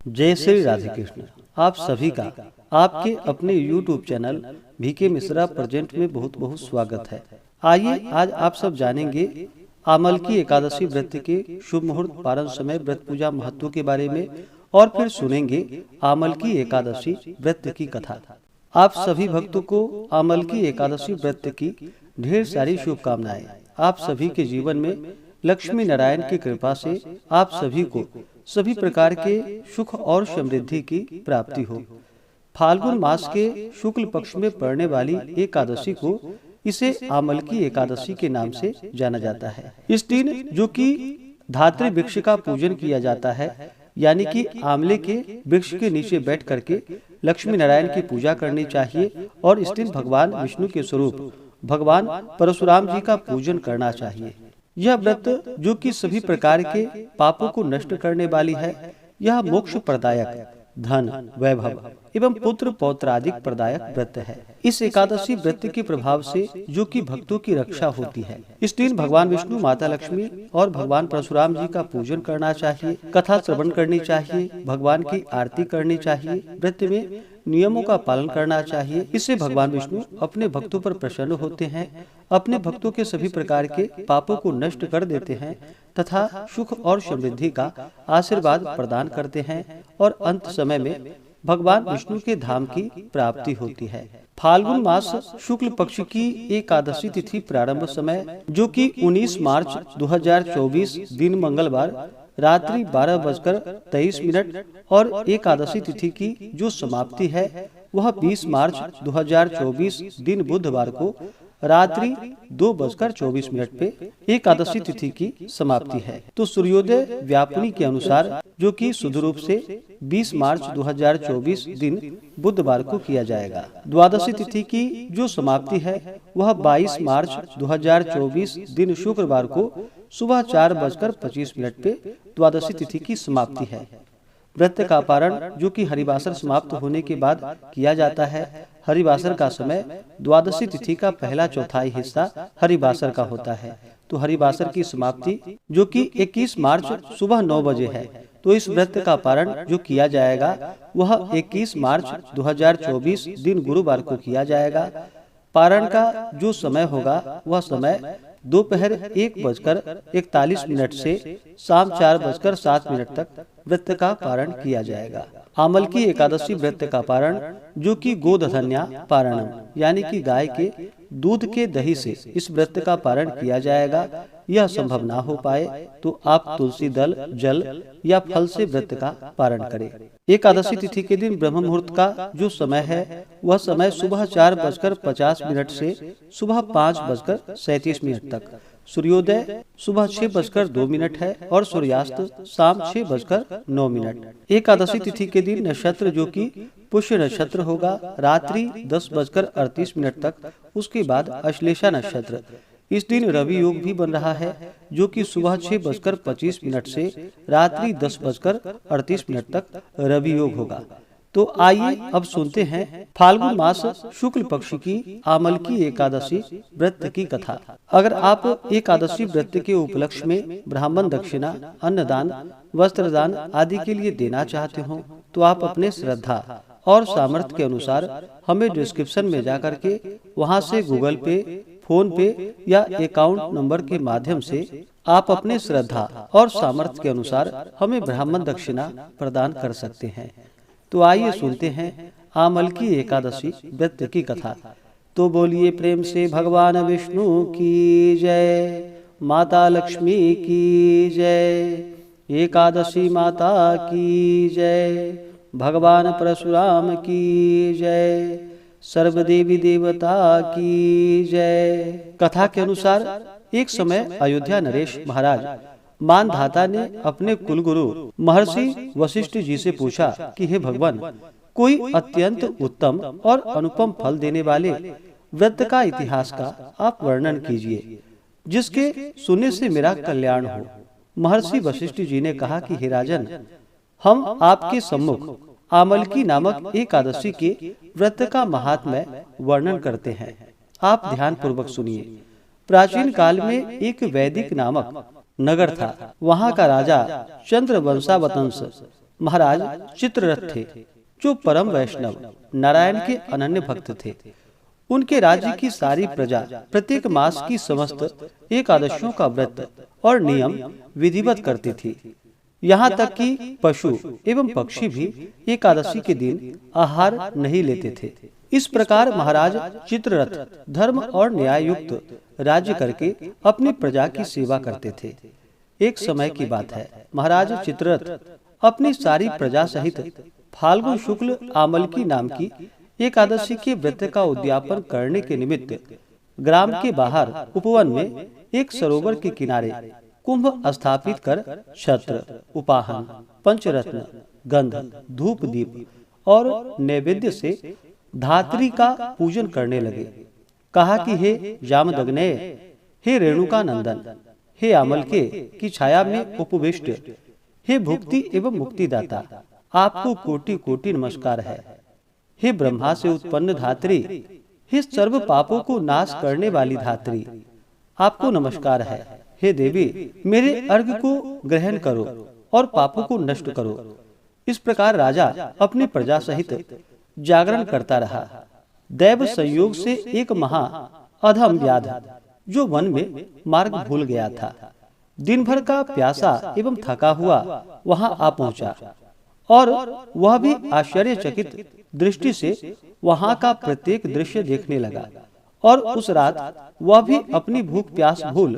जय श्री राधे कृष्ण। आप सभी का आपके अपने YouTube channel VK Mishra present में बहुत बहुत स्वागत है। आइए आज आप सब जानेंगे आमलकी एकादशी व्रत के शुभ मुहूर्त, पारण समय, व्रत पूजा महत्व के बारे में और फिर सुनेंगे आमलकी एकादशी व्रत की कथा। आप सभी भक्तों को आमलकी एकादशी व्रत की ढेर सारी शुभकामनाएं। आप सभी के जीवन में लक्ष्मी नारायण की कृपा से आप सभी को सभी प्रकार के सुख और समृद्धि की प्राप्ति हो। फाल्गुन मास के शुक्ल पक्ष में पड़ने वाली एकादशी को इसे आमलकी एकादशी के नाम से जाना जाता है। इस दिन जो कि धात्री वृक्ष का पूजन किया जाता है, यानी कि आंवले के वृक्ष के नीचे बैठ करके लक्ष्मी नारायण की पूजा करनी चाहिए और इस दिन भगवान विष्णु के स्वरूप भगवान परशुराम जी का पूजन करना चाहिए। यह व्रत जो कि सभी प्रकार के पापों को नष्ट करने वाली है, यह मोक्ष प्रदायक, धन, वैभव एवं पुत्र पौत्र आदि प्रदायक व्रत है। इस एकादशी व्रत के प्रभाव से जो कि भक्तों की रक्षा होती है। इस दिन भगवान विष्णु, माता लक्ष्मी और भगवान परशुराम जी का पूजन करना चाहिए, कथा श्रवण करनी चाहिए, भगवान की आरती करनी चाहिए, व्रत में नियमों का पालन करना चाहिए। इससे भगवान विष्णु अपने भक्तों पर प्रसन्न होते हैं, अपने भक्तों के सभी प्रकार के पापों को नष्ट कर देते हैं तथा सुख और समृद्धि का आशीर्वाद प्रदान करते हैं और अंत समय में भगवान विष्णु के धाम की प्राप्ति होती है। फाल्गुन मास शुक्ल पक्ष की एकादशी तिथि प्रारंभ समय जो कि 19 मार्च 2024 दिन मंगलवार रात्रि 12:23 और एकादशी तिथि की जो समाप्ति है वह 20 मार्च 2024 दिन बुधवार को रात्रि 2:24 पे एकादशी तिथि की समाप्ति है। तो सूर्योदय व्यापनी के अनुसार जो कि शुद्ध रूप से 20 मार्च 2024 दिन बुधवार को किया जाएगा। द्वादशी तिथि की जो समाप्ति है वह 22 मार्च 2024 दिन शुक्रवार को सुबह 4:25 पे द्वादशी तिथि की समाप्ति है। व्रत का पारण जो कि हरिवासर समाप्त होने के बाद किया जाता है। हरिवासर का समय द्वादशी तिथि का पहला चौथाई हिस्सा हरिवासर का होता है। तो हरिवासर की समाप्ति जो कि 21 मार्च सुबह 9 बजे है। तो इस व्रत का पारण जो किया जाएगा वह 21 मार्च 2024 दिन गुरुवार को किया जाएगा। पारण का जो समय होगा वह समय दोपहर 1:41 से शाम 4:07 तक व्रत का पारण किया जाएगा। आमलकी एकादशी व्रत का पारण जो कि गोदधन्या पारणम, यानी कि गाय के दूध के दही से इस व्रत का पारण किया जाएगा। यह संभव ना हो पाए तो आप तुलसी दल, जल या फल से व्रत का पारण करें। एकादशी तिथि के दिन ब्रह्म मुहूर्त का जो समय है वह समय सुबह 4:50 से सुबह 5:37 तक। सूर्योदय सुबह 6:02 है और सूर्यास्त शाम 6:09। एकादशी तिथि के दिन नक्षत्र जो कि पुष्य नक्षत्र होगा रात्रि 10:38 तक। उसके बाद अश्लेषा नक्षत्र। इस दिन रवि योग भी बन रहा है जो कि सुबह 6:25 से रात्रि 10:38 तक रवि योग होगा। तो आइए अब सुनते हैं फाल्गुन मास शुक्ल पक्ष की आमलकी एकादशी व्रत की कथा। अगर आप एकादशी व्रत के उपलक्ष्य में ब्राह्मण दक्षिणा, अन्नदान, वस्त्रदान आदि के लिए देना चाहते हो तो आप अपने श्रद्धा और सामर्थ्य के अनुसार हमें डिस्क्रिप्शन में जाकर के वहां से गूगल पे, फोन पे या अकाउंट नंबर के माध्यम से आप अपने श्रद्धा और सामर्थ्य के अनुसार हमें ब्राह्मण दक्षिणा प्रदान कर सकते हैं। तो आइए सुनते हैं आमलकी एकादशी व्रत की कथा। तो बोलिए प्रेम से भगवान विष्णु की जय, माता लक्ष्मी की जय, एकादशी माता की जय, भगवान परशुराम की जय, सर्वदेवी देवता की जय। कथा के अनुसार एक समय अयोध्या नरेश महाराज मानधाता ने अपने कुलगुरु महर्षि वशिष्ठ जी से पूछा कि हे भगवान, कोई अत्यंत उत्तम और अनुपम फल देने वाले व्रत का इतिहास का आप वर्णन कीजिए जिसके सुनने से मेरा कल्याण हो। महर्षि वशिष्ठ जी ने कहा कि हे राजन, हम आपके सम्मुख आमलकी नामक एकादशी के व्रत का महात्म्य वर्णन करते हैं। आप ध्यान पूर्वक सुनिए। प्राचीन काल में एक वैदिक नामक नगर था। वहाँ का राजा चंद्रवंशावतंस महाराज चित्ररथ थे, जो परम वैष्णव नारायण के अनन्य भक्त थे। उनके राज्य की सारी प्रजा प्रत्येक मास की समस्त एकादशियों का व्रत और नियम विधिवत करती थी। यहाँ तक कि पशु एवं पक्षी भी एकादशी के दिन आहार नहीं लेते थे। इस प्रकार महाराज चित्ररथ धर्म और न्याय युक्त राज्य करके अपनी प्रजा की सेवा करते थे। एक समय की बात है, महाराज चित्ररथ अपनी सारी प्रजा सहित फाल्गुन शुक्ल आमलकी नाम की एकादशी के व्रत का उद्यापन करने के निमित्त ग्राम के बाहर उपवन में एक सरोवर के किनारे कुंभ स्थापित कर छत्र, उपाहन, पंचरत्न, गंध, धूप, दीप और नैवेद्य से धात्री का पूजन करने लगे। कहा कि हे जामदग्नेय, हे रेणुका नंदन, हे आमलके की छाया में उपविष्ट, हे भुक्ति एवं मुक्तिदाता, आपको कोटि कोटि नमस्कार है। हे ब्रह्मा से उत्पन्न धात्री, हे सर्व पापों को नाश करने वाली धात्री, आपको नमस्कार है। हे देवी, मेरे अर्घ्य को ग्रहण करो और पापों को नष्ट करो। इस प्रकार राजा अपनी प्रजा सहित जागरण करता रहा। दैव संयोग से एक महा अधम व्याध, जो वन में मार्ग भूल गया था, दिन भर का प्यासा एवं थका हुआ वहां आ पहुंचा, और वह भी आश्चर्यचकित दृष्टि से वहां का प्रत्येक दृश्य देखने लगा। और उस रात वह भी अपनी भूख प्यास भूल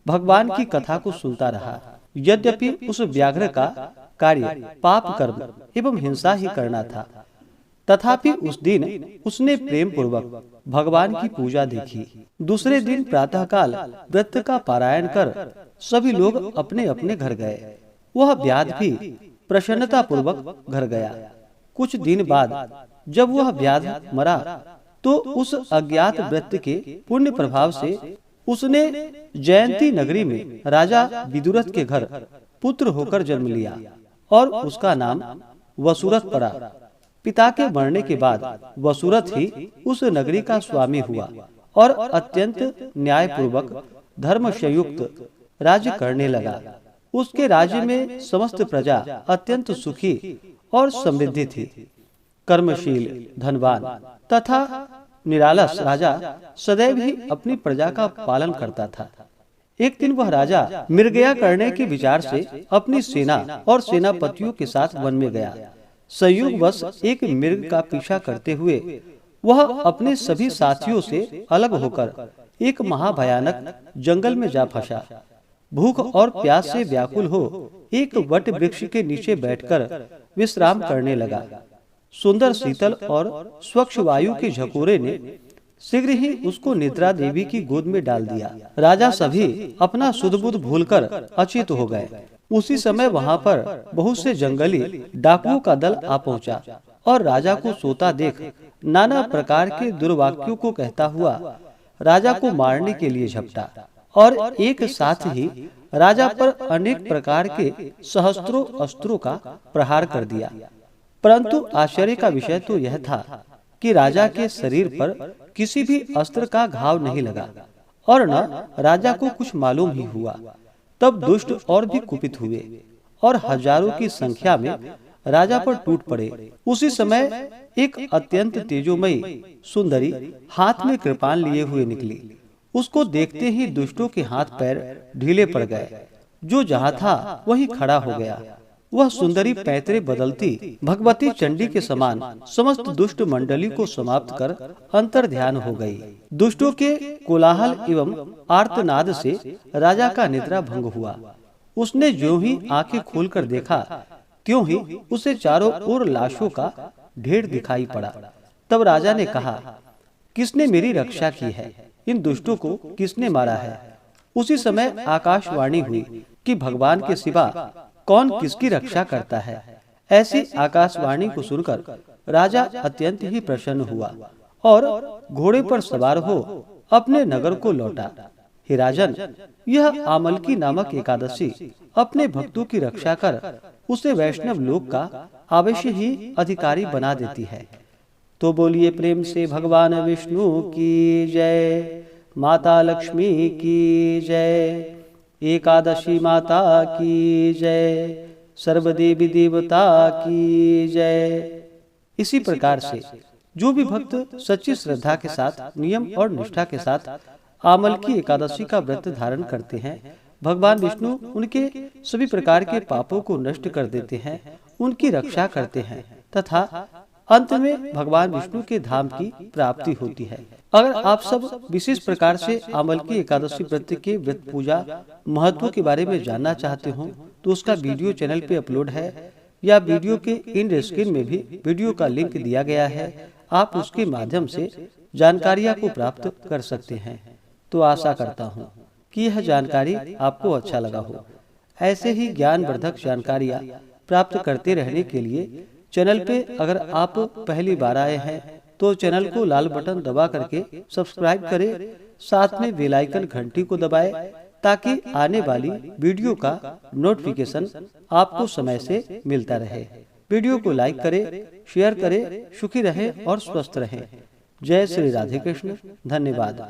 भगवान की कथा को सुनता रहा। यद्यपि उस व्याघ्र का कार्य पाप कर्म एवं हिंसा ही करना था, तथापि उस दिन उसने प्रेम पूर्वक भगवान की पूजा देखी। दूसरे दिन प्रातःकाल व्रत का पारायण कर सभी लोग अपने अपने घर गए। वह व्याध भी प्रसन्नता पूर्वक घर गया। कुछ दिन बाद जब वह व्याध मरा, तो उस अज्ञात व्रत के पुण्य प्रभाव से उसने जयंती नगरी में राजा विदुरथ के घर पुत्र होकर जन्म लिया, और उसका नाम वसुरथ पड़ा। पिता के मरने के बाद वसुरथ ही उस नगरी का स्वामी हुआ और अत्यंत न्यायपूर्वक धर्म संयुक्त राज्य करने लगा। उसके राज्य में समस्त प्रजा अत्यंत सुखी और समृद्धि थी। कर्मशील, धनवान तथा निरालस राजा सदैव ही अपनी प्रजा का पालन करता था। एक दिन वह राजा मृगया करने के विचार से अपनी सेना और सेनापतियों के साथ वन में गया। संयोगवश एक मृग का पीछा करते हुए वह अपने सभी साथियों से अलग होकर एक महाभयानक जंगल में जा फंसा। भूख और प्यास से व्याकुल हो एक वट वृक्ष के नीचे बैठकर विश्राम करने लगा। सुंदर शीतल और स्वच्छ वायु के झकोरे ने शीघ्र ही उसको निद्रा देवी की गोद में डाल दिया। राजा सभी अपना सुध बुध भूलकर अचेत हो गए। उसी समय वहां पर बहुत से जंगली डाकुओं का दल आ पहुंचा और राजा को सोता देख नाना प्रकार के दुर्वाक्यों को कहता हुआ राजा को मारने के लिए झपटा, और एक साथ ही राजा पर अनेक प्रकार के सहस्त्रों अस्त्रों का प्रहार कर दिया। परंतु आश्चर्य का विषय तो यह था कि राजा के शरीर पर किसी भी अस्त्र का घाव नहीं लगा, और न राजा को कुछ मालूम ही हुआ। तब दुष्ट और भी कुपित हुए और हजारों की संख्या में राजा पर टूट पड़े। उसी समय एक अत्यंत तेजोमयी सुंदरी हाथ में कृपाण लिए हुए निकली। उसको देखते ही दुष्टों के हाथ पैर ढीले पड़ गए। जो जहाँ था वहीं खड़ा हो गया। वह सुंदरी पैतरे बदलती भगवती चंडी के समान समस्त दुष्ट मंडली को समाप्त कर अंतर ध्यान हो गई। दुष्टों के कोलाहल एवं आर्तनाद से राजा का निद्रा भंग हुआ। उसने जो ही आंखें खोलकर देखा, त्यों ही उसे चारों ओर लाशों का ढेर दिखाई पड़ा। तब राजा ने कहा, किसने मेरी रक्षा की है? इन दुष्टों को किसने मारा है? उसी समय आकाशवाणी हुई कि भगवान के सिवा कौन किसकी रक्षा करता है। ऐसी आकाशवाणी को सुनकर राजा अत्यंत ही प्रसन्न हुआ और घोड़े पर सवार हो अपने नगर को लौटा। हे राजन, यह आमलकी नामक एकादशी अपने भक्तों की रक्षा कर उसे वैष्णव लोक का अवश्य ही अधिकारी बना देती है। तो बोलिए प्रेम से भगवान विष्णु की जय, माता लक्ष्मी की जय, एकादशी माता की जय, सर्वदेवी देवता की जय। इसी प्रकार से जो भी भक्त सच्ची श्रद्धा के साथ नियम और निष्ठा के साथ आमल की एकादशी का व्रत धारण करते हैं, भगवान विष्णु उनके सभी प्रकार के पापों को नष्ट कर देते हैं, उनकी रक्षा करते हैं तथा अंत में भगवान विष्णु के धाम की प्राप्ति होती है। अगर आप सब विशेष प्रकार से आमल की एकादशी व्रत के व्रत पूजा महत्व के बारे में जानना चाहते हो तो उसका वीडियो चैनल पे अपलोड है या वीडियो के इन स्क्रीन में भी वीडियो का लिंक दिया गया है। आप उसके माध्यम से जानकारियां को प्राप्त कर सकते हैं। तो आशा करता हूँ कि यह जानकारी आपको अच्छा लगा हो। ऐसे ही ज्ञानवर्धक जानकारियाँ प्राप्त करते रहने के लिए चैनल पे अगर आप पहली बार आए हैं तो चैनल को लाल बटन दबा करके सब्सक्राइब करें, साथ में बेल आइकन घंटी को दबाएं ताकि आने वाली वीडियो का नोटिफिकेशन आपको समय से मिलता रहे। वीडियो को लाइक करें, शेयर करें, सुखी रहें और स्वस्थ रहें। जय श्री राधे कृष्ण। धन्यवाद।